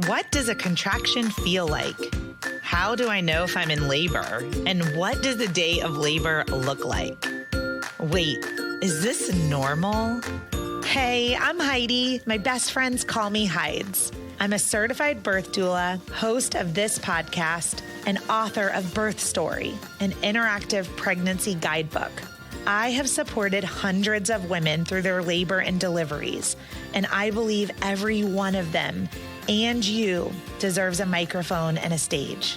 What does a contraction feel like? How do I know if I'm in labor? And what does the day of labor look like? Wait, is this normal? Hey, I'm Heidi. My best friends call me Hides. I'm a certified birth doula, host of this podcast, and author of Birth Story, an interactive pregnancy guidebook. I have supported hundreds of women through their labor and deliveries, and I believe every one of them and you deserves a microphone and a stage.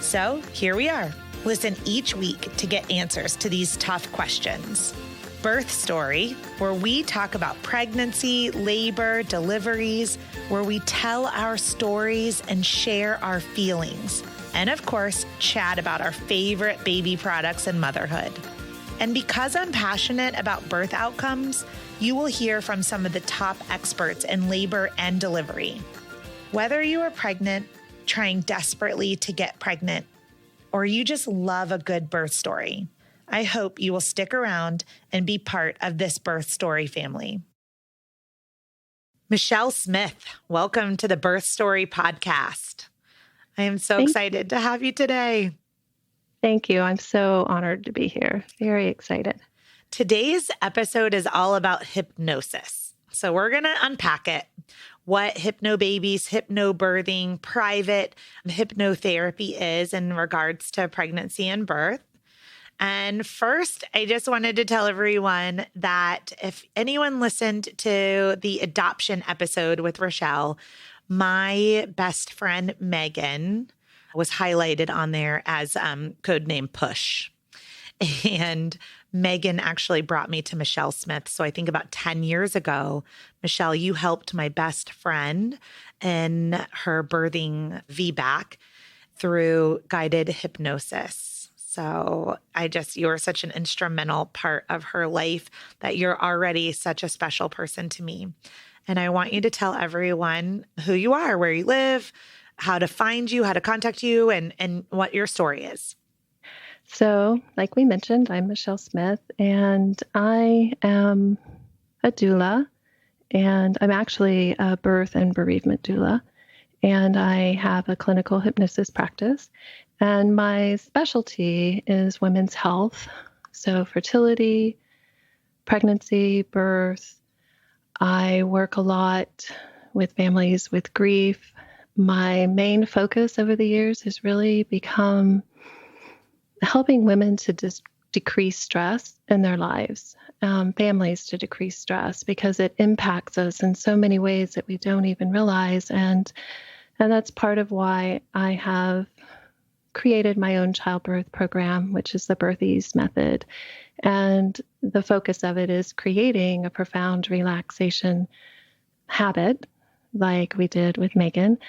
So here we are. Listen each week to get answers to these tough questions. Birth Story, where we talk about pregnancy, labor, deliveries, where we tell our stories and share our feelings. And of course, chat about our favorite baby products and motherhood. And because I'm passionate about birth outcomes, you will hear from some of the top experts in labor and delivery. Whether you are pregnant, trying desperately to get pregnant, or you just love a good birth story, I hope you will stick around and be part of this birth story family. Michelle Smith, welcome to the Birth Story podcast. I am so excited to have you today. Thank you. I'm so honored to be here. Very excited. Today's episode is all about hypnosis. So we're going to unpack it. What Hypnobabies, hypnobirthing, private hypnotherapy is in regards to pregnancy and birth. And first, I just wanted to tell everyone that if anyone listened to the adoption episode with Rochelle, my best friend Megan was highlighted on there as codename Push. And Megan actually brought me to Michelle Smith. So I think about 10 years ago, Michelle, you helped my best friend in her birthing VBAC through guided hypnosis. So you're such an instrumental part of her life that you're already such a special person to me. And I want you to tell everyone who you are, where you live, how to find you, how to contact you, and what your story is. So, like we mentioned, I'm Michelle Smith, and I am a doula, and I'm actually a birth and bereavement doula, and I have a clinical hypnosis practice, and my specialty is women's health, so fertility, pregnancy, birth. I work a lot with families with grief. My main focus over the years has really become helping women to decrease stress in their lives, families to decrease stress, because it impacts us in so many ways that we don't even realize. And that's part of why I have created my own childbirth program, which is the Birthies method. And the focus of it is creating a profound relaxation habit, like we did with Megan,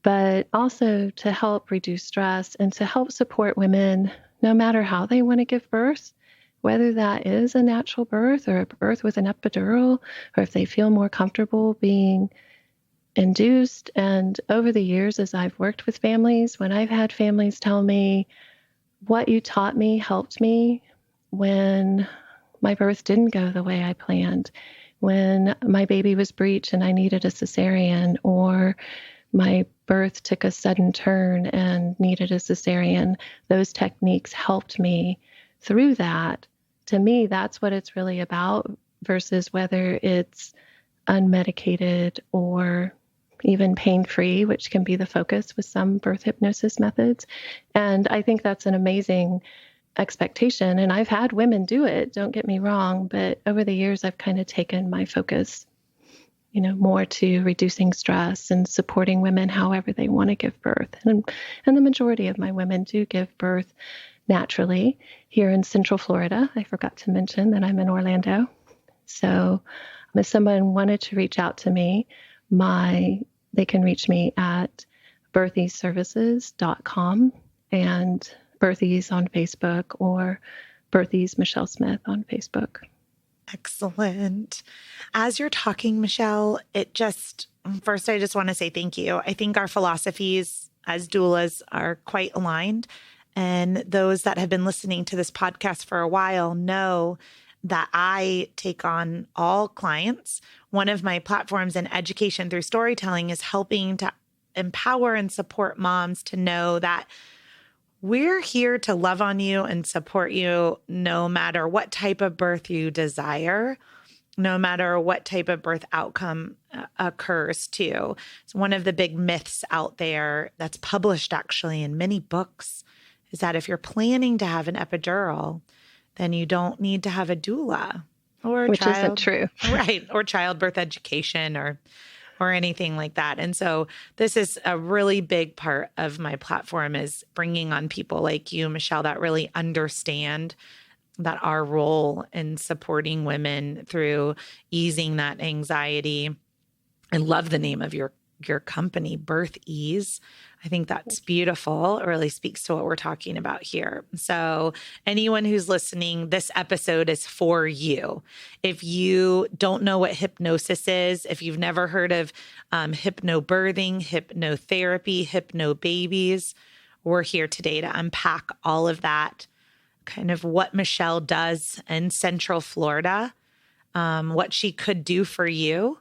but also to help reduce stress and to help support women no matter how they want to give birth, whether that is a natural birth or a birth with an epidural, or if they feel more comfortable being induced. And over the years, as I've worked with families, when I've had families tell me, what you taught me helped me when my birth didn't go the way I planned, when my baby was breech and I needed a cesarean, or my birth took a sudden turn and needed a cesarean, those techniques helped me through that. To me, that's what it's really about, versus whether it's unmedicated or even pain-free, which can be the focus with some birth hypnosis methods. And I think that's an amazing expectation. And I've had women do it, don't get me wrong, but over the years, I've kind of taken my focus more to reducing stress and supporting women however they want to give birth. And the majority of my women do give birth naturally here in Central Florida. I forgot to mention that I'm in Orlando. So if someone wanted to reach out to me, they can reach me at birthieservices.com and Birthies on Facebook, or Birthies Michelle Smith on Facebook. Excellent. As you're talking, Michelle, first, I just want to say thank you. I think our philosophies as doulas are quite aligned. And those that have been listening to this podcast for a while know that I take on all clients. One of my platforms in education through storytelling is helping to empower and support moms to know that we're here to love on you and support you no matter what type of birth you desire, no matter what type of birth outcome occurs too. It's one of the big myths out there that's published actually in many books is that if you're planning to have an epidural, then you don't need to have a doula or Which isn't true. Right, or childbirth education or anything like that. And so this is a really big part of my platform is bringing on people like you, Michelle, that really understand that our role in supporting women through easing that anxiety. I love the name of your company, Birth Ease. I think that's beautiful. It really speaks to what we're talking about here. So anyone who's listening, this episode is for you. If you don't know what hypnosis is, if you've never heard of hypnobirthing, hypnotherapy, Hypnobabies, we're here today to unpack all of that, kind of what Michelle does in Central Florida, what she could do for you.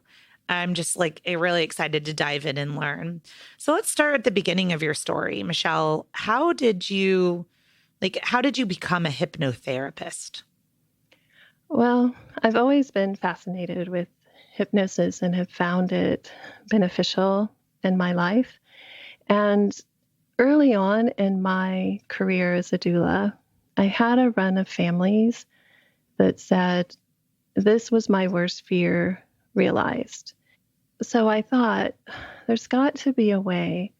I'm just really excited to dive in and learn. So let's start at the beginning of your story. Michelle, how did you become a hypnotherapist? Well, I've always been fascinated with hypnosis and have found it beneficial in my life. And early on in my career as a doula, I had a run of families that said, this was my worst fear realized. So I thought, there's got to be a way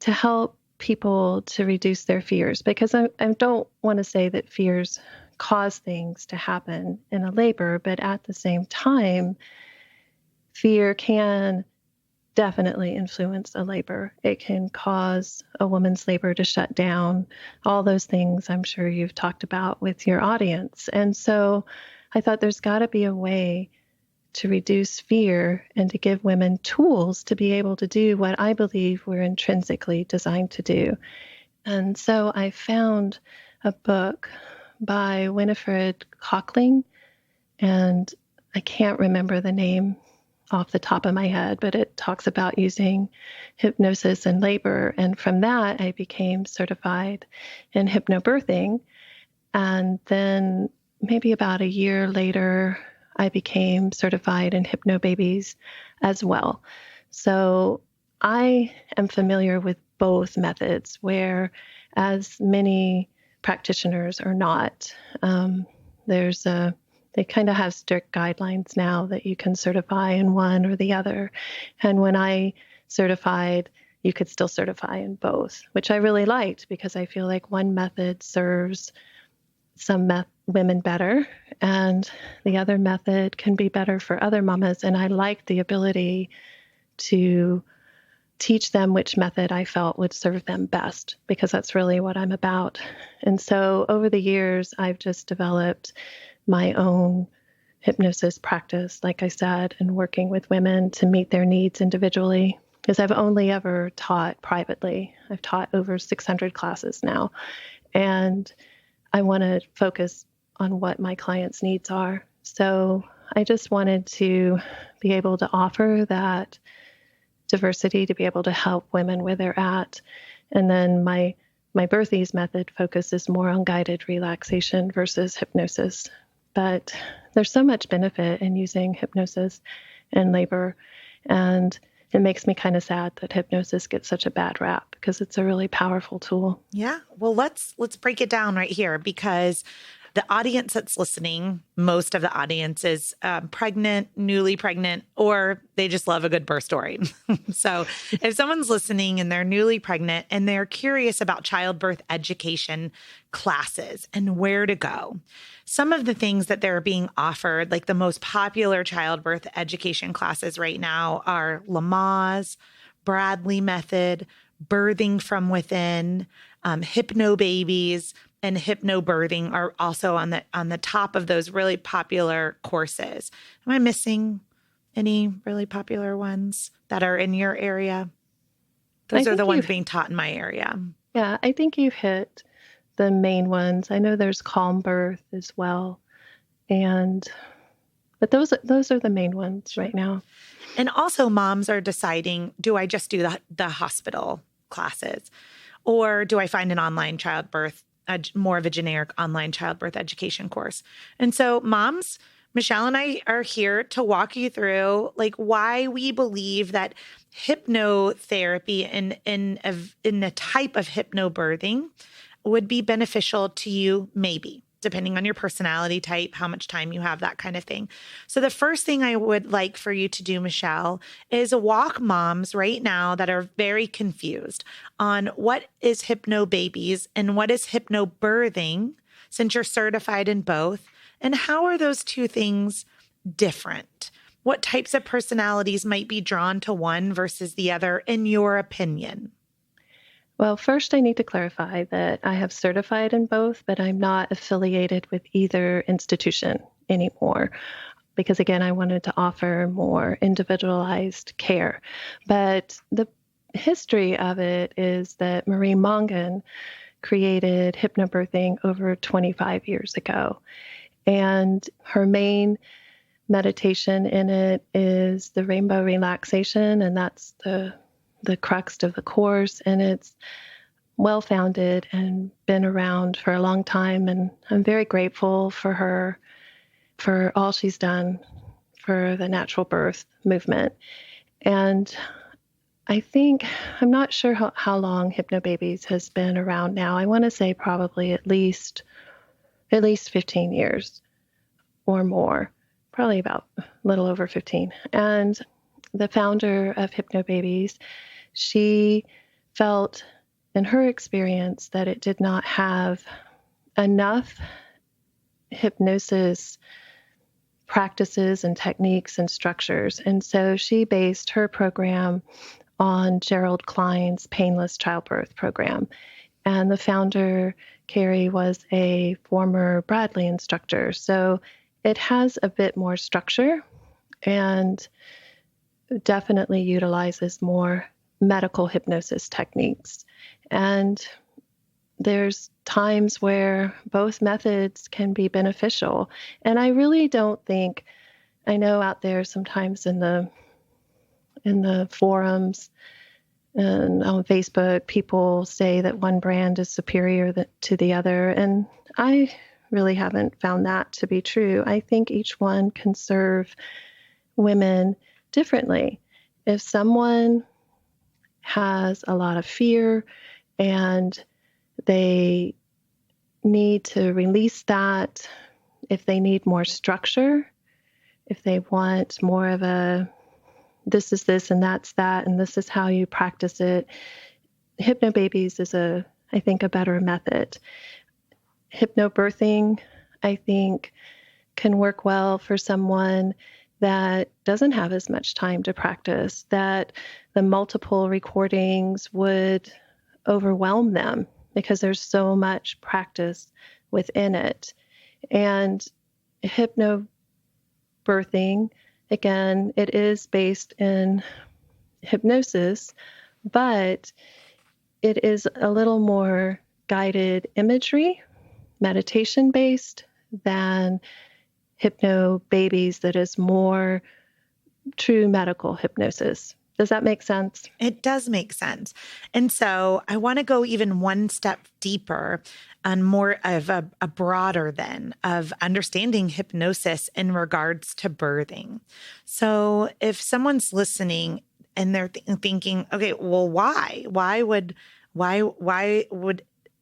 to help people to reduce their fears, because I don't want to say that fears cause things to happen in a labor, but at the same time, fear can definitely influence a labor. It can cause a woman's labor to shut down, all those things I'm sure you've talked about with your audience. And so I thought there's got to be a way to reduce fear and to give women tools to be able to do what I believe we're intrinsically designed to do. And so I found a book by Winifred Cockling, and I can't remember the name off the top of my head, but it talks about using hypnosis in labor. And from that, I became certified in hypnobirthing. And then maybe about a year later, I became certified in Hypnobabies as well. So I am familiar with both methods, where as many practitioners are not. They kind of have strict guidelines now that you can certify in one or the other. And when I certified, you could still certify in both, which I really liked because I feel like one method serves some women better, and the other method can be better for other mamas. And I liked the ability to teach them which method I felt would serve them best, because that's really what I'm about. And so over the years, I've just developed my own hypnosis practice, like I said, and working with women to meet their needs individually, because I've only ever taught privately. I've taught over 600 classes now, and I want to focus on what my clients' needs are. So I just wanted to be able to offer that diversity, to be able to help women where they're at. And then my Birth Ease method focuses more on guided relaxation versus hypnosis. But there's so much benefit in using hypnosis in labor. And it makes me kind of sad that hypnosis gets such a bad rap, because it's a really powerful tool. Yeah. Well, let's break it down right here, because the audience that's listening, most of the audience is pregnant, newly pregnant, or they just love a good birth story. So if someone's listening and they're newly pregnant and they're curious about childbirth education classes and where to go, some of the things that they're being offered, like the most popular childbirth education classes right now, are Lamaze, Bradley Method, Birthing from Within, Hypnobabies, and Hypnobirthing are also on the top of those really popular courses. Am I missing any really popular ones that are in your area? Those are the ones being taught in my area. Yeah, I think you've hit the main ones. I know there's Calm Birth as well. And But those are the main ones right now. And also moms are deciding, do I just do the hospital classes, or do I find an online childbirth, more of a generic online childbirth education course? And so moms, Michelle and I are here to walk you through like why we believe that hypnotherapy in a type of hypnobirthing would be beneficial to you, maybe, depending on your personality type, how much time you have, that kind of thing. So the first thing I would like for you to do, Michelle, is walk moms right now that are very confused on what is Hypnobabies and what is hypnobirthing, since you're certified in both, and how are those two things different? What types of personalities might be drawn to one versus the other, in your opinion? Well, first, I need to clarify that I have certified in both, but I'm not affiliated with either institution anymore because, again, I wanted to offer more individualized care. But the history of it is that Marie Mongan created hypnobirthing over 25 years ago. And her main meditation in it is the rainbow relaxation, and that's the crux of the course, and it's well-founded and been around for a long time. And I'm very grateful for her, for all she's done for the natural birth movement. And I think, I'm not sure how long Hypnobabies has been around now. I want to say probably at least 15 years or more, probably about a little over 15. And the founder of Hypnobabies, she felt in her experience that it did not have enough hypnosis practices and techniques and structures. And so she based her program on Gerald Klein's painless childbirth program. And the founder, Carrie, was a former Bradley instructor. So it has a bit more structure and definitely utilizes more medical hypnosis techniques. And there's times where both methods can be beneficial. And I really don't think, I know out there sometimes in the forums and on Facebook, people say that one brand is superior to the other. And I really haven't found that to be true. I think each one can serve women differently. If someone has a lot of fear and they need to release that, if they need more structure, if they want more of a this is this and that's that, and this is how you practice it, Hypnobabies is I think, a better method. Hypnobirthing, I think, can work well for someone that doesn't have as much time to practice, that the multiple recordings would overwhelm them because there's so much practice within it. And hypnobirthing, again, it is based in hypnosis, but it is a little more guided imagery, meditation-based than Hypnobabies that is more true medical hypnosis. Does that make sense? It does make sense. And so I want to go even one step deeper on more of a broader then of understanding hypnosis in regards to birthing. So if someone's listening and they're thinking, okay, well, why would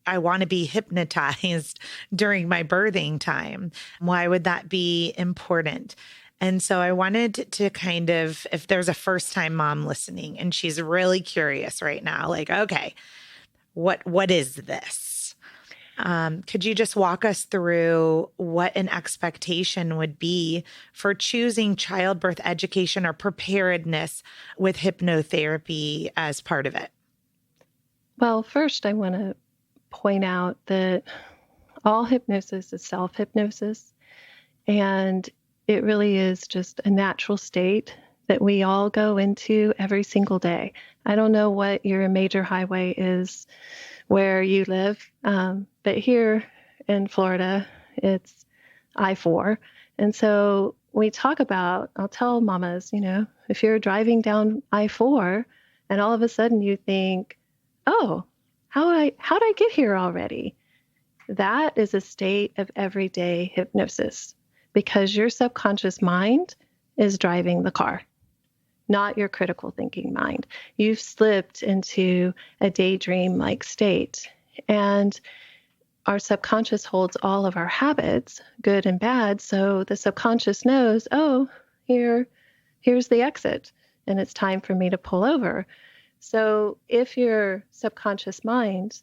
I want to be hypnotized during my birthing time? Why would that be important? And so I wanted to kind of, if there's a first-time mom listening and she's really curious right now, like, okay, what is this? Could you just walk us through what an expectation would be for choosing childbirth education or preparedness with hypnotherapy as part of it? Well, first, I want to point out that all hypnosis is self-hypnosis, and it really is just a natural state that we all go into every single day. I don't know what your major highway is where you live, but here in Florida, it's I-4. And so we talk about, I'll tell mamas, if you're driving down I-4 and all of a sudden you think, oh, how'd I get here already? That is a state of everyday hypnosis because your subconscious mind is driving the car, not your critical thinking mind. You've slipped into a daydream-like state. And our subconscious holds all of our habits, good and bad. So the subconscious knows, oh, here's the exit, and it's time for me to pull over. So if your subconscious mind,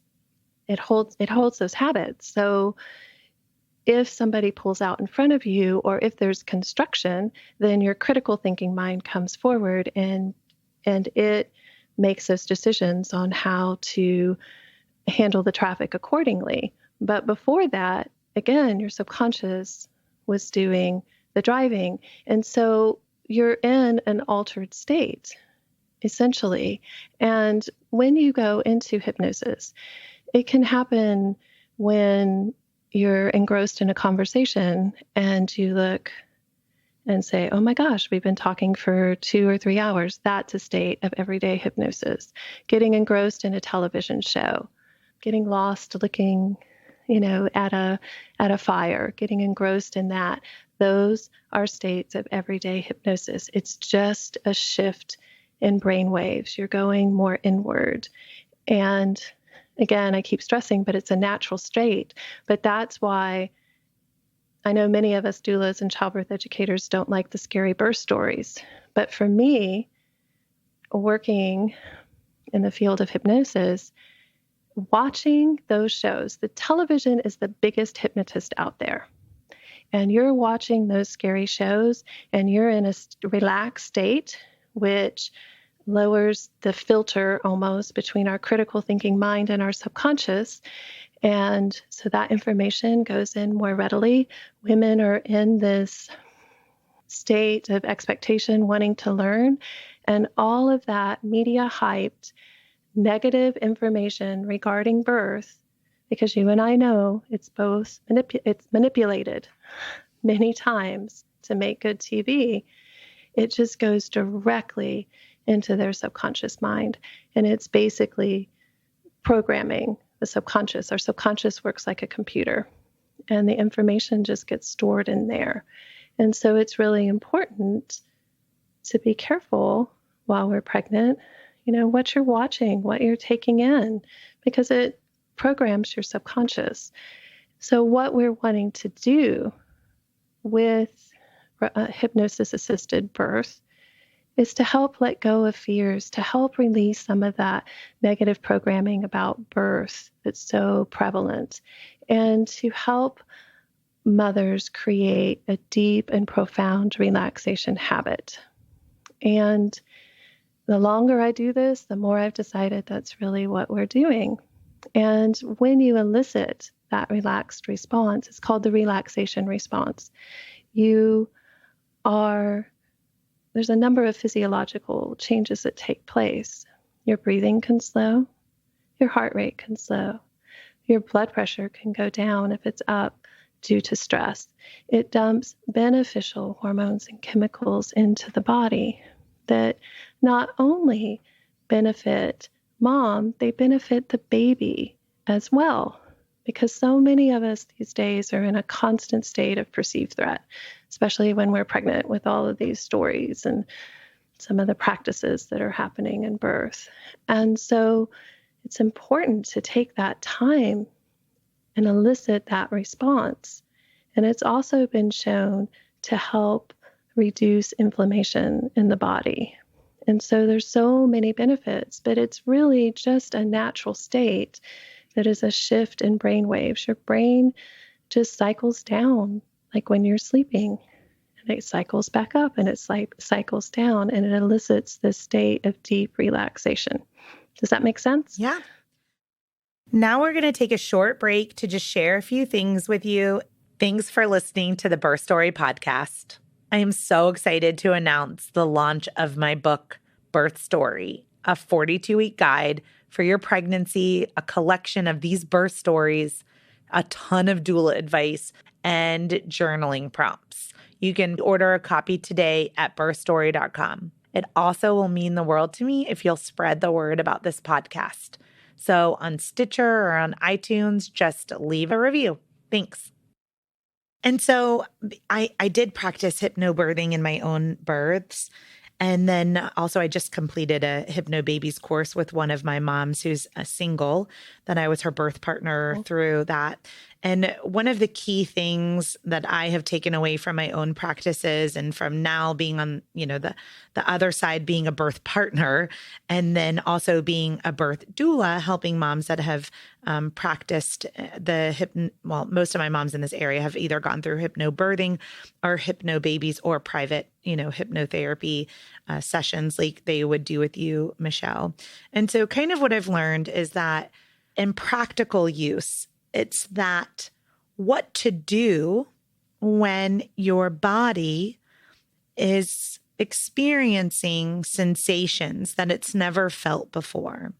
it holds those habits. So if somebody pulls out in front of you, or if there's construction, then your critical thinking mind comes forward and it makes those decisions on how to handle the traffic accordingly. But before that, again, your subconscious was doing the driving. And so you're in an altered state, essentially. And when you go into hypnosis, it can happen when you're engrossed in a conversation and you look and say, oh my gosh, we've been talking for 2 or 3 hours. That's a state of everyday hypnosis. Getting engrossed in a television show, getting lost looking, at a fire, getting engrossed in that. Those are states of everyday hypnosis. It's just a shift in brain waves. You're going more inward. And again, I keep stressing, but it's a natural state. But that's why I know many of us doulas and childbirth educators don't like the scary birth stories. But for me, working in the field of hypnosis, watching those shows, the television is the biggest hypnotist out there. And you're watching those scary shows and you're in a relaxed state, which lowers the filter almost between our critical thinking mind and our subconscious. And so that information goes in more readily. Women are in this state of expectation, wanting to learn. And all of that media hyped negative information regarding birth, because you and I know it's both it's manipulated many times to make good TV. It just goes directly into their subconscious mind. And it's basically programming the subconscious. Our subconscious works like a computer, and the information just gets stored in there. And so it's really important to be careful while we're pregnant, what you're watching, what you're taking in, because it programs your subconscious. So what we're wanting to do with hypnosis-assisted birth is to help let go of fears, to help release some of that negative programming about birth that's so prevalent, and to help mothers create a deep and profound relaxation habit. And the longer I do this, the more I've decided that's really what we're doing. And when you elicit that relaxed response, it's called the relaxation response. There's a number of physiological changes that take place. Your breathing can slow, your heart rate can slow, your blood pressure can go down if it's up due to stress. It dumps beneficial hormones and chemicals into the body that not only benefit mom, they benefit the baby as well. Because so many of us these days are in a constant state of perceived threat, especially when we're pregnant, with all of these stories and some of the practices that are happening in birth. And so it's important to take that time and elicit that response. And it's also been shown to help reduce inflammation in the body. And so there's so many benefits, but it's really just a natural state that is a shift in brain waves. Your brain just cycles down like when you're sleeping, and it cycles back up and it cycles down, and it elicits this state of deep relaxation. Does that make sense? Yeah. Now we're going to take a short break to just share a few things with you. Thanks for listening to the Birth Story podcast. I am so excited to announce the launch of my book, Birth Story, a 42-week guide for your pregnancy, a collection of these birth stories, a ton of doula advice, and journaling prompts. You can order a copy today at birthstory.com. It also will mean the world to me if you'll spread the word about this podcast. So on Stitcher or on iTunes, just leave a review. Thanks. And so I did practice hypnobirthing in my own births. And then also I just completed a Hypnobabies course with one of my moms who's a single, that I was her birth partner through that. And one of the key things that I have taken away from my own practices and from now being on, the other side, being a birth partner, and then also being a birth doula, helping moms that have practiced most of my moms in this area have either gone through hypnobirthing or Hypnobabies or private, hypnotherapy sessions like they would do with you, Michelle. And so kind of what I've learned is that in practical use, it's that what to do when your body is experiencing sensations that it's never felt before.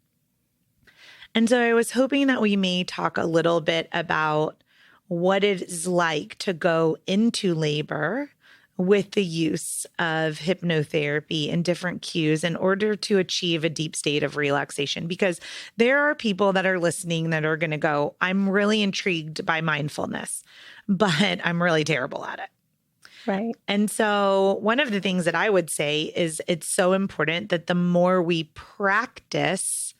And so I was hoping that we may talk a little bit about what it is like to go into labor with the use of hypnotherapy and different cues in order to achieve a deep state of relaxation. Because there are people that are listening that are going to go, I'm really intrigued by mindfulness, but I'm really terrible at it. Right. And so one of the things that I would say is it's so important that the more we practice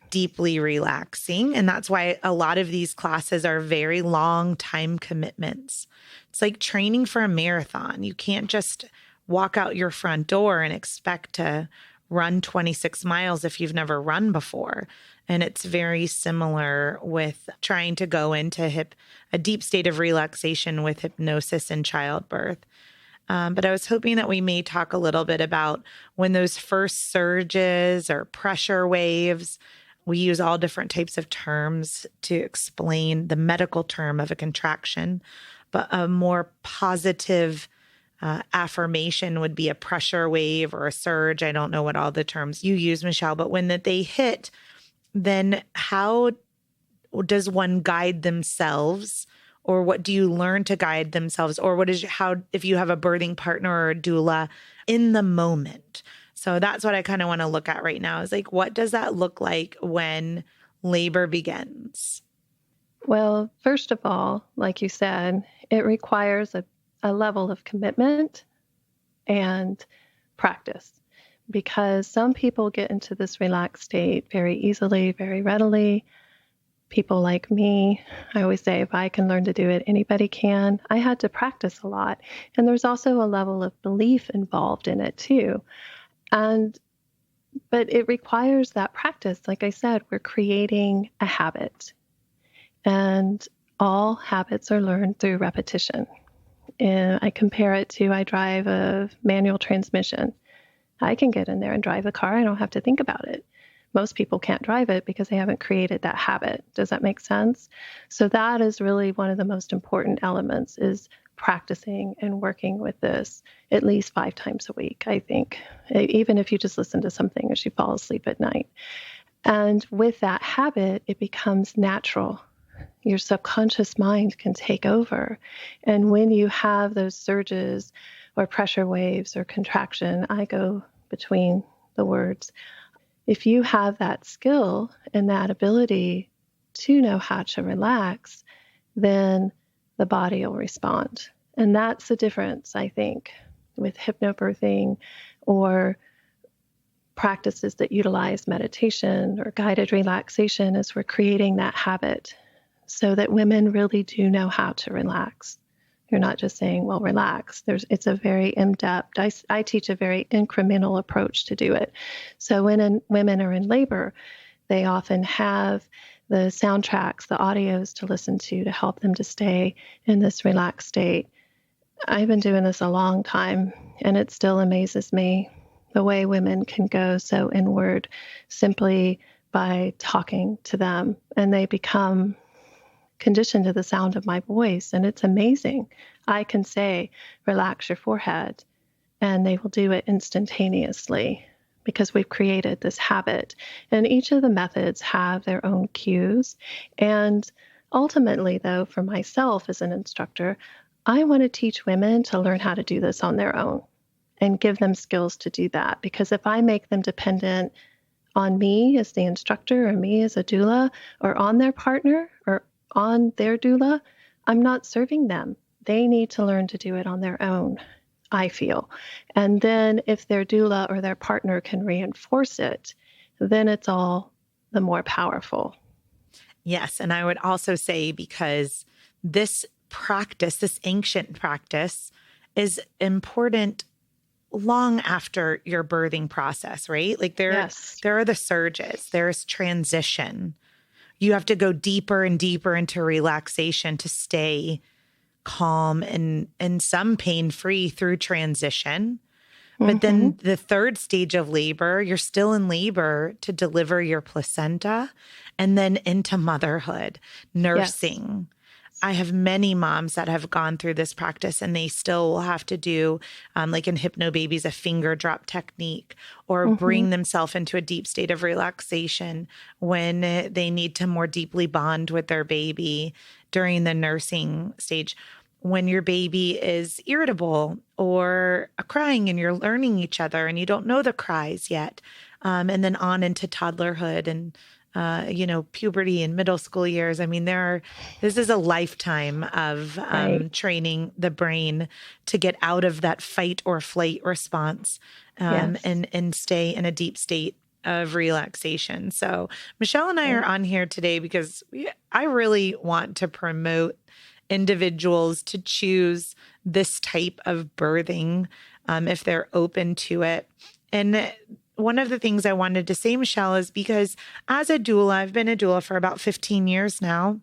deeply relaxing, and that's why a lot of these classes are very long time commitments. It's like training for a marathon. You can't just walk out your front door and expect to run 26 miles if you've never run before. And it's very similar with trying to go into a deep state of relaxation with hypnosis in childbirth. But I was hoping that we may talk a little bit about when those first surges or pressure waves. We use all different types of terms to explain the medical term of a contraction, but a more positive affirmation would be a pressure wave or a surge. I don't know what all the terms you use, Michelle, but when that they hit, then how does one guide themselves, or what do you learn to guide themselves, or if you have a birthing partner or a doula in the moment? So that's what I kind of want to look at right now is like, what does that look like when labor begins? Well, first of all, like you said, it requires a level of commitment and practice, because some people get into this relaxed state very easily, very readily. People like me, I always say, if I can learn to do it, anybody can. I had to practice a lot. And there's also a level of belief involved in it too. But it requires that practice. Like I said, we're creating a habit, and all habits are learned through repetition. And I compare it to, I drive a manual transmission. I can get in there and drive a car. I don't have to think about it. Most people can't drive it because they haven't created that habit. Does that make sense? So that is really one of the most important elements, is practicing and working with this at least 5 times a week, I think, even if you just listen to something as you fall asleep at night. And with that habit, it becomes natural. Your subconscious mind can take over. And when you have those surges or pressure waves or contraction, I go between the words. If you have that skill and that ability to know how to relax, then the body will respond. And that's the difference, I think, with hypnobirthing or practices that utilize meditation or guided relaxation, is we're creating that habit so that women really do know how to relax. You're not just saying, well, relax. It's a very in-depth, I teach a very incremental approach to do it. So when women are in labor, they often have the soundtracks, the audios to listen to help them to stay in this relaxed state. I've been doing this a long time, and it still amazes me the way women can go so inward simply by talking to them, and they become conditioned to the sound of my voice, and it's amazing. I can say, relax your forehead, and they will do it instantaneously because we've created this habit. And each of the methods have their own cues. And ultimately, though, for myself as an instructor, I want to teach women to learn how to do this on their own and give them skills to do that. Because if I make them dependent on me as the instructor or me as a doula or on their partner or on their doula, I'm not serving them. They need to learn to do it on their own, I feel. And then if their doula or their partner can reinforce it, then it's all the more powerful. Yes. And I would also say, because this practice, this ancient practice, is important long after your birthing process, right? Like there are the surges, there's transition. You have to go deeper and deeper into relaxation to stay calm and some pain-free through transition. But then the third stage of labor, you're still in labor to deliver your placenta and then into motherhood, nursing. Yes. I have many moms that have gone through this practice and they still will have to do, like in Hypnobabies, a finger drop technique or bring themselves into a deep state of relaxation when they need to more deeply bond with their baby during the nursing stage. When your baby is irritable or crying and you're learning each other and you don't know the cries yet, and then on into toddlerhood and puberty and middle school years. I mean, this is a lifetime of training the brain to get out of that fight or flight response and stay in a deep state of relaxation. So Michelle and I are on here today because I really want to promote individuals to choose this type of birthing if they're open to it. And one of the things I wanted to say, Michelle, is because as a doula, I've been a doula for about 15 years now.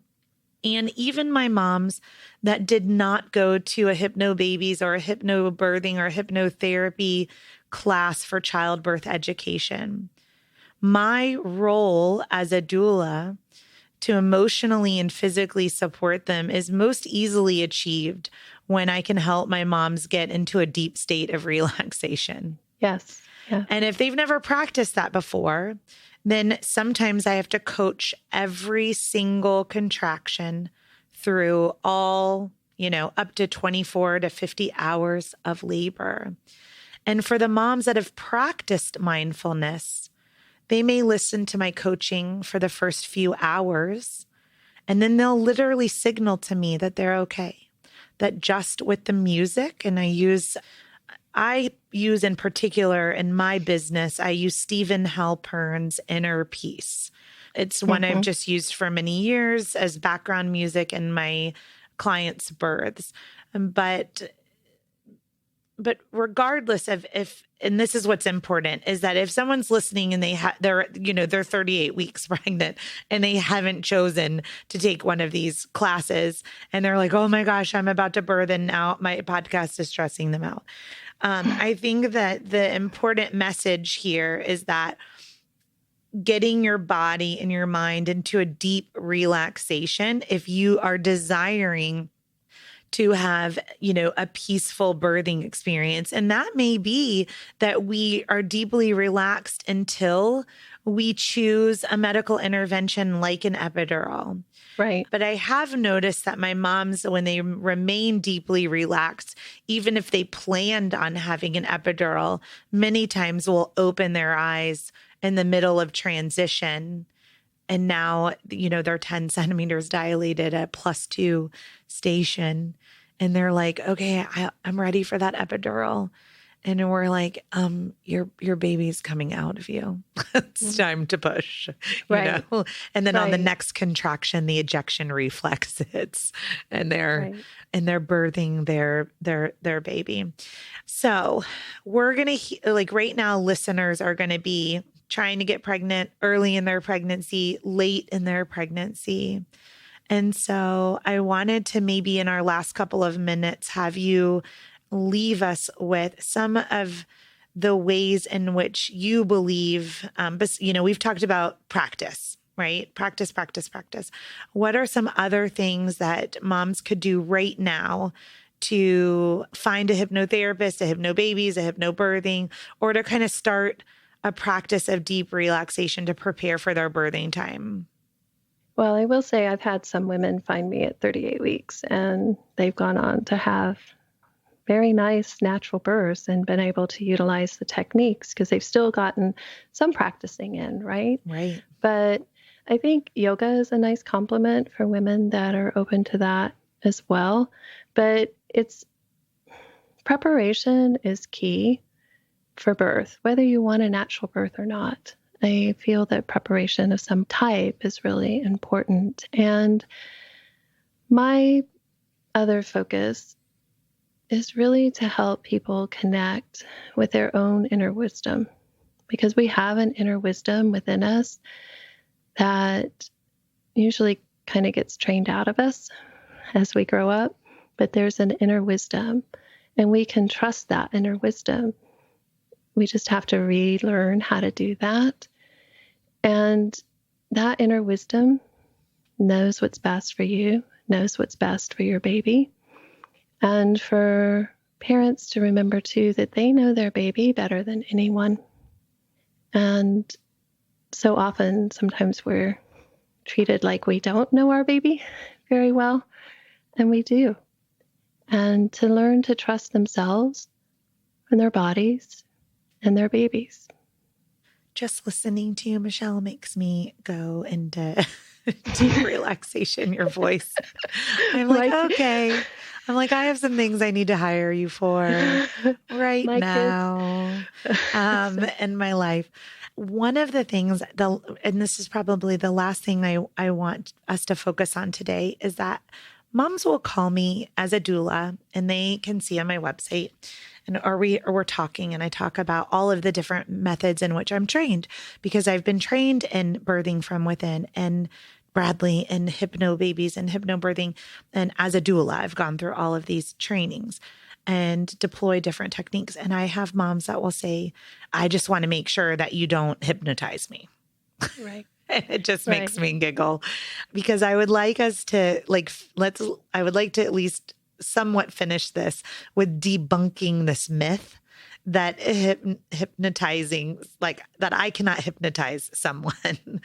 And even my moms that did not go to a Hypnobabies or a Hypnobirthing or a hypnotherapy class for childbirth education, my role as a doula to emotionally and physically support them is most easily achieved when I can help my moms get into a deep state of relaxation. Yes. Yeah. And if they've never practiced that before, then sometimes I have to coach every single contraction through all, up to 24 to 50 hours of labor. And for the moms that have practiced mindfulness, they may listen to my coaching for the first few hours, and then they'll literally signal to me that they're okay, that just with the music, and I use in particular in my business, I use Stephen Halpern's Inner Peace. It's one I've just used for many years as background music in my clients' births. But regardless of and this is what's important, is that if someone's listening and they're 38 weeks pregnant and they haven't chosen to take one of these classes and they're like, oh my gosh, I'm about to birth and now my podcast is stressing them out. I think that the important message here is that getting your body and your mind into a deep relaxation, if you are desiring to have, a peaceful birthing experience. And that may be that we are deeply relaxed until we choose a medical intervention like an epidural. Right. But I have noticed that my moms, when they remain deeply relaxed, even if they planned on having an epidural, many times will open their eyes in the middle of transition. And now, they're 10 centimeters dilated at +2 station. And they're like, okay, I'm ready for that epidural. And we're like, your baby's coming out of you. It's time to push. Right. And then on the next contraction, the ejection reflex hits and they're birthing their baby. So we're going to, right now, listeners are going to be trying to get pregnant early in their pregnancy, late in their pregnancy. And so I wanted to maybe in our last couple of minutes have you leave us with some of the ways in which you believe, we've talked about practice, right? Practice, practice, practice. What are some other things that moms could do right now to find a hypnotherapist, a Hypnobabies, a hypnobirthing, or to kind of start a practice of deep relaxation to prepare for their birthing time? Well, I will say I've had some women find me at 38 weeks, and they've gone on to have very nice natural births and been able to utilize the techniques because they've still gotten some practicing in, right? Right. But I think yoga is a nice complement for women that are open to that as well. But it's preparation is key for birth, whether you want a natural birth or not. I feel that preparation of some type is really important. And my other focus is really to help people connect with their own inner wisdom because we have an inner wisdom within us that usually kind of gets trained out of us as we grow up. But there's an inner wisdom, and we can trust that inner wisdom. We just have to relearn how to do that. And that inner wisdom knows what's best for you, knows what's best for your baby. And for parents to remember too that they know their baby better than anyone. And so often, sometimes we're treated like we don't know our baby very well, and we do. And to learn to trust themselves and their bodies and their babies. Just listening to you, Michelle, makes me go into deep relaxation, your voice. I'm like, okay. I'm like, I have some things I need to hire you for right now in my life. One of the things, and this is probably the last thing I want us to focus on today, is that moms will call me as a doula, and they can see on my website, or we're talking, and I talk about all of the different methods in which I'm trained, because I've been trained in birthing from within and Bradley and Hypnobabies and Hypnobirthing. And as a doula, I've gone through all of these trainings and deploy different techniques. And I have moms that will say, I just want to make sure that you don't hypnotize me. Right. It just makes me giggle because I would like us to I would like to at least somewhat finish this with debunking this myth that hypnotizing, like that I cannot hypnotize someone,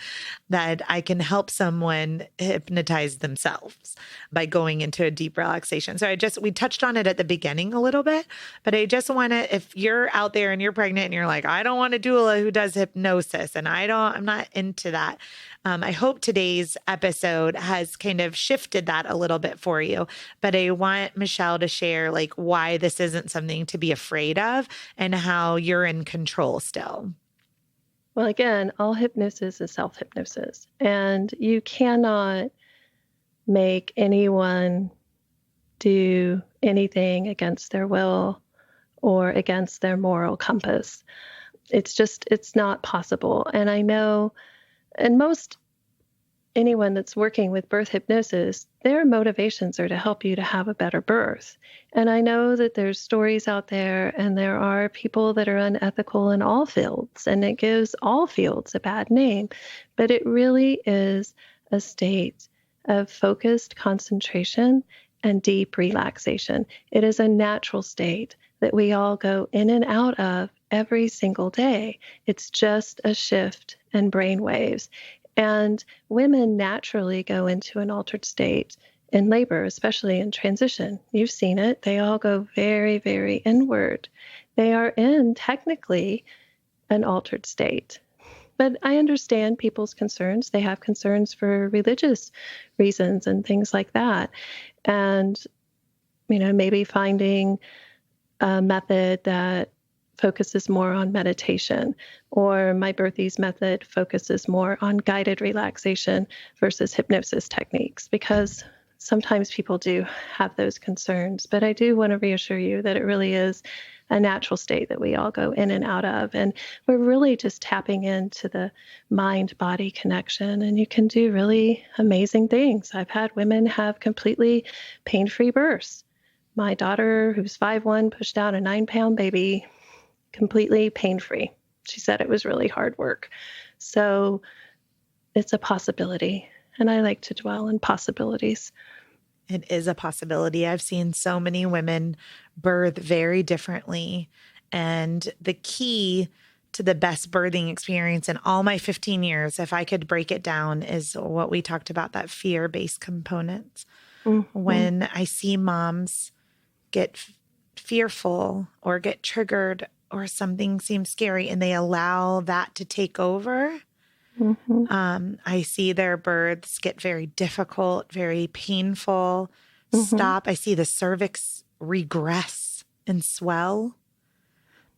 that I can help someone hypnotize themselves by going into a deep relaxation. So we touched on it at the beginning a little bit, but I just want to, if you're out there and you're pregnant and you're like, I don't want a doula who does hypnosis and I'm not into that. I hope today's episode has kind of shifted that a little bit for you, but I want Michelle to share like why this isn't something to be afraid of and how you're in control still. Well, again, all hypnosis is self-hypnosis, and you cannot make anyone do anything against their will or against their moral compass. It's not possible. And I know, and anyone that's working with birth hypnosis, their motivations are to help you to have a better birth. And I know that there's stories out there, and there are people that are unethical in all fields, and it gives all fields a bad name. But it really is a state of focused concentration and deep relaxation. It is a natural state that we all go in and out of every single day. It's just a shift in brain waves. And women naturally go into an altered state in labor, especially in transition. You've seen it. They all go very, very inward. They are in technically an altered state. But I understand people's concerns. They have concerns for religious reasons and things like that. And, maybe finding a method that focuses more on meditation, or my Birthies method focuses more on guided relaxation versus hypnosis techniques, because sometimes people do have those concerns. But I do want to reassure you that it really is a natural state that we all go in and out of. And we're really just tapping into the mind-body connection, and you can do really amazing things. I've had women have completely pain-free births. My daughter, who's 5'1", pushed out a 9-pound baby completely pain-free. She said it was really hard work. So it's a possibility. And I like to dwell in possibilities. It is a possibility. I've seen so many women birth very differently. And the key to the best birthing experience in all my 15 years, if I could break it down, is what we talked about, that fear-based components. Mm-hmm. When I see moms get fearful or get triggered or something seems scary and they allow that to take over, I see their births get very difficult, very painful, stop. I see the cervix regress and swell.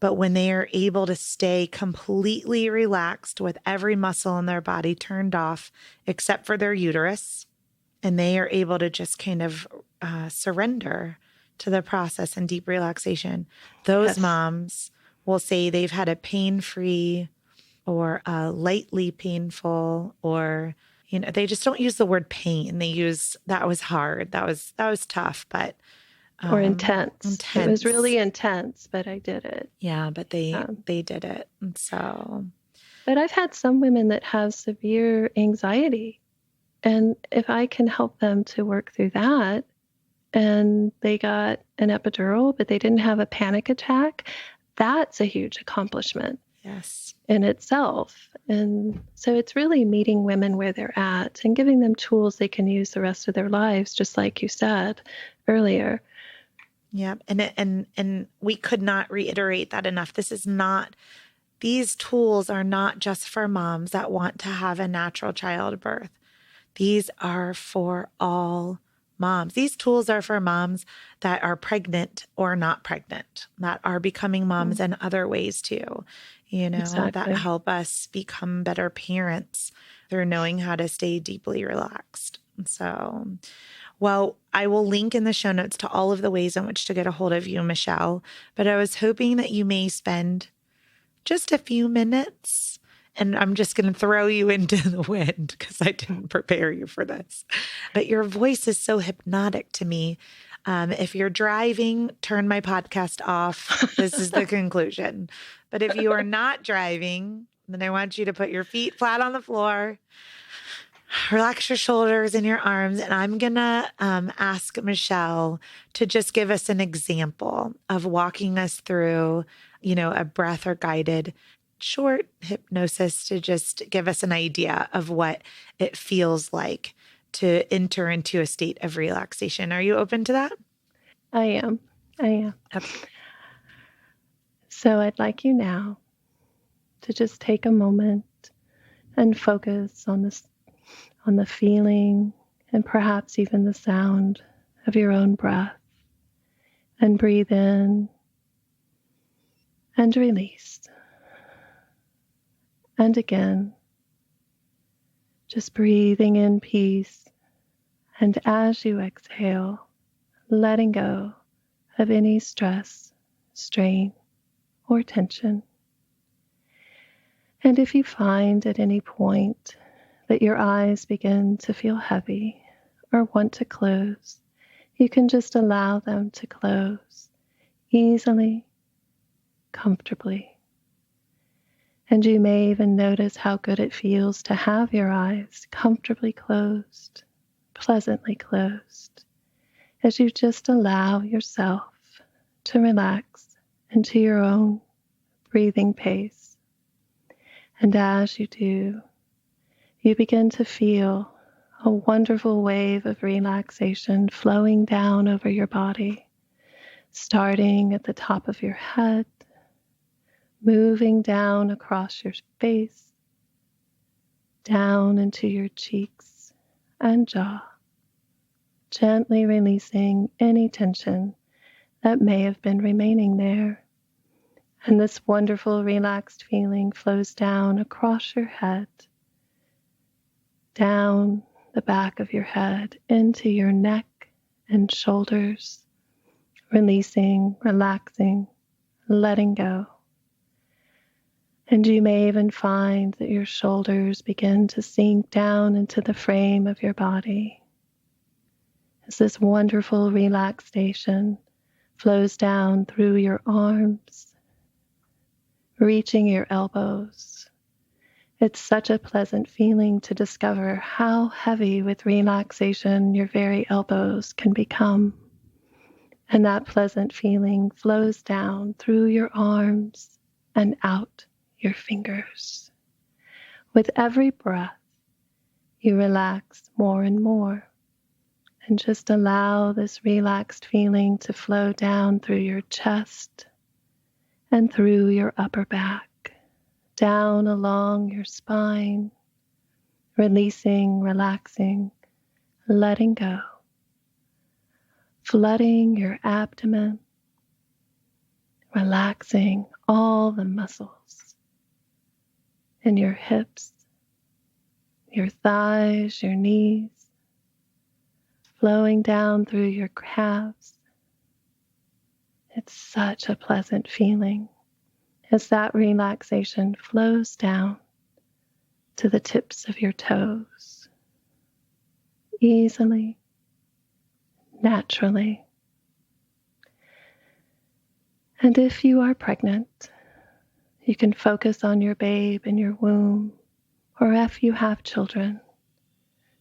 But when they are able to stay completely relaxed with every muscle in their body turned off, except for their uterus, and they are able to just kind of surrender to the process and deep relaxation, those moms will say they've had a pain-free or a lightly painful, or, you know, they just don't use the word pain. They use, that was hard. That was tough, but or intense. It was really intense, but I did it. Yeah, but they did it. And so, but I've had some women that have severe anxiety, and if I can help them to work through that, and they got an epidural, but they didn't have a panic attack, that's a huge accomplishment. Yes. In itself. And so it's really meeting women where they're at and giving them tools they can use the rest of their lives, just like you said earlier. Yeah. And we could not reiterate that enough. These tools are not just for moms that want to have a natural childbirth. These are for all moms. These tools are for moms that are pregnant or not pregnant, that are becoming moms in other ways too, you know, that help us become better parents through knowing how to stay deeply relaxed. So, well, I will link in the show notes to all of the ways in which to get a hold of you, Michelle, but I was hoping that you may spend just a few minutes, and I'm just going to throw you into the wind because I didn't prepare you for this. But your voice is so hypnotic to me. If you're driving, turn my podcast off. This is the conclusion. But if you are not driving, then I want you to put your feet flat on the floor, relax your shoulders and your arms, and I'm going to ask Michelle to just give us an example of walking us through, you know, a breath or guided short hypnosis to just give us an idea of what it feels like to enter into a state of relaxation. Are you open to that? I am. Okay. So I'd like you now to just take a moment and focus on the feeling and perhaps even the sound of your own breath, and breathe in and release. And again, just breathing in peace, and as you exhale, letting go of any stress, strain, or tension. And if you find at any point that your eyes begin to feel heavy or want to close, you can just allow them to close easily, comfortably. And you may even notice how good it feels to have your eyes comfortably closed, pleasantly closed, as you just allow yourself to relax into your own breathing pace. And as you do, you begin to feel a wonderful wave of relaxation flowing down over your body, starting at the top of your head, moving down across your face, down into your cheeks and jaw, gently releasing any tension that may have been remaining there. And this wonderful relaxed feeling flows down across your head, down the back of your head, into your neck and shoulders, releasing, relaxing, letting go. And you may even find that your shoulders begin to sink down into the frame of your body as this wonderful relaxation flows down through your arms, reaching your elbows. It's such a pleasant feeling to discover how heavy with relaxation your very elbows can become. And that pleasant feeling flows down through your arms and out your fingers. With every breath, you relax more and more, and just allow this relaxed feeling to flow down through your chest and through your upper back, down along your spine, releasing, relaxing, letting go, flooding your abdomen, relaxing all the muscles in your hips, your thighs, your knees, flowing down through your calves. It's such a pleasant feeling as that relaxation flows down to the tips of your toes, easily, naturally. And if you are pregnant, you can focus on your babe in your womb, or if you have children,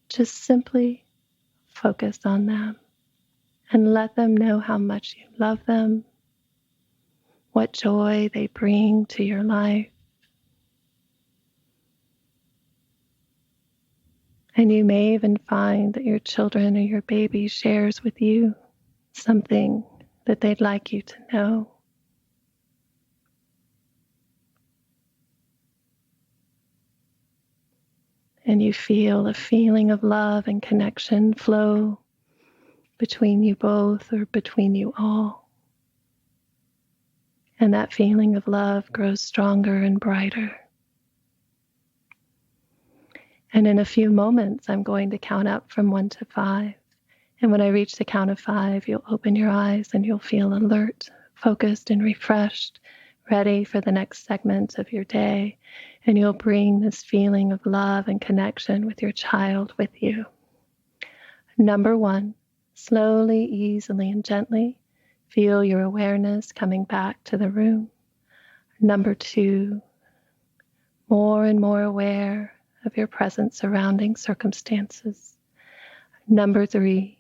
just simply focus on them and let them know how much you love them, what joy they bring to your life. And you may even find that your children or your baby shares with you something that they'd like you to know. And you feel a feeling of love and connection flow between you both or between you all. And that feeling of love grows stronger and brighter. And in a few moments, I'm going to count up from 1 to 5. And when I reach the count of 5, you'll open your eyes and you'll feel alert, focused, and refreshed, ready for the next segment of your day. And you'll bring this feeling of love and connection with your child with you. Number 1, slowly, easily, and gently feel your awareness coming back to the room. Number 2, more and more aware of your present surrounding circumstances. Number 3,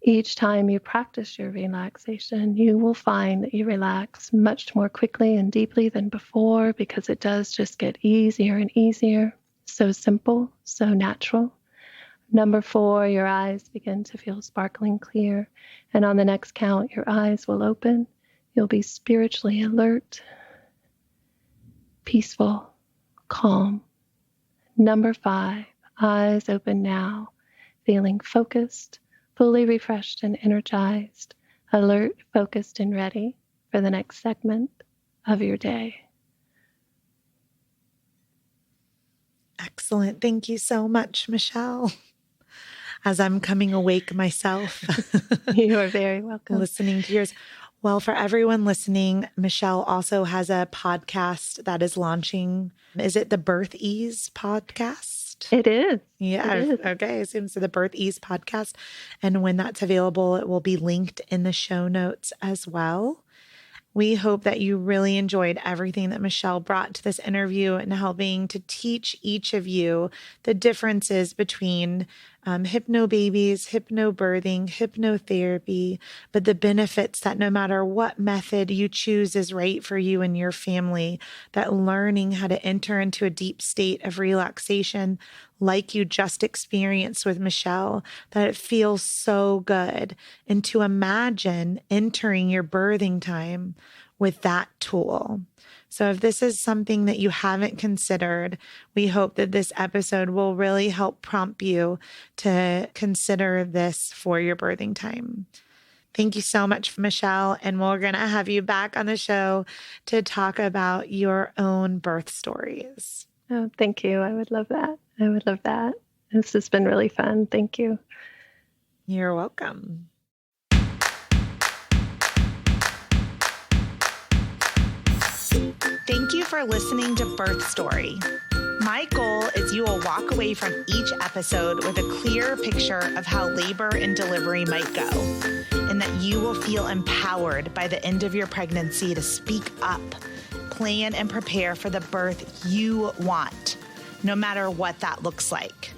each time you practice your relaxation, you will find that you relax much more quickly and deeply than before, because it does just get easier and easier. So simple, so natural. Number 4, your eyes begin to feel sparkling clear. And on the next count, your eyes will open. You'll be spiritually alert, peaceful, calm. Number 5, eyes open now, feeling focused, fully refreshed and energized, alert, focused, and ready for the next segment of your day. Excellent. Thank you so much, Michelle. As I'm coming awake myself. You are very welcome. Listening to yours. Well, for everyone listening, Michelle also has a podcast that is launching. Is it the Birth Ease podcast? It is. Yeah. It is. Okay. I assume so. The Birth Ease podcast. And when that's available, it will be linked in the show notes as well. We hope that you really enjoyed everything that Michelle brought to this interview and helping to teach each of you the differences between hypnobabies, hypnobirthing, hypnotherapy, but the benefits that no matter what method you choose is right for you and your family, that learning how to enter into a deep state of relaxation like you just experienced with Michelle, that it feels so good, and to imagine entering your birthing time with that tool. So if this is something that you haven't considered, we hope that this episode will really help prompt you to consider this for your birthing time. Thank you so much, Michelle. And we're going to have you back on the show to talk about your own birth stories. Oh, thank you. I would love that. I would love that. This has been really fun. Thank you. You're welcome. Thank you for listening to Birth Story. My goal is you will walk away from each episode with a clear picture of how labor and delivery might go, and that you will feel empowered by the end of your pregnancy to speak up, plan and prepare for the birth you want, no matter what that looks like.